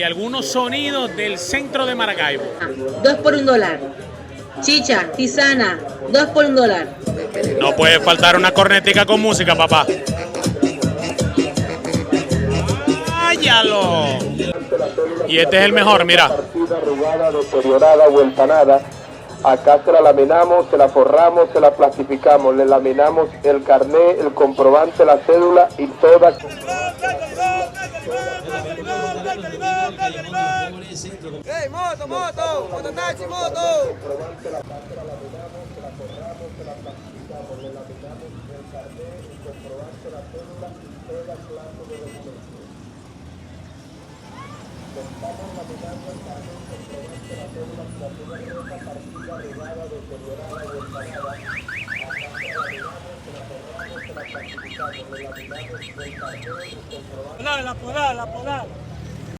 Algunos sonidos del centro de Maracaibo. 2 por $1. Chicha, tisana, 2 por $1. No puede faltar una cornetica con música, papá. ¡Váyalo! Y este es el mejor, mira. Arrugada, deteriorada o empanada. Acá se la laminamos, se la forramos, se la plastificamos, le laminamos el carné, el comprobante, la cédula y toda. ¡Ey, moto, moto! ¡Mototaxi, moto! La podada.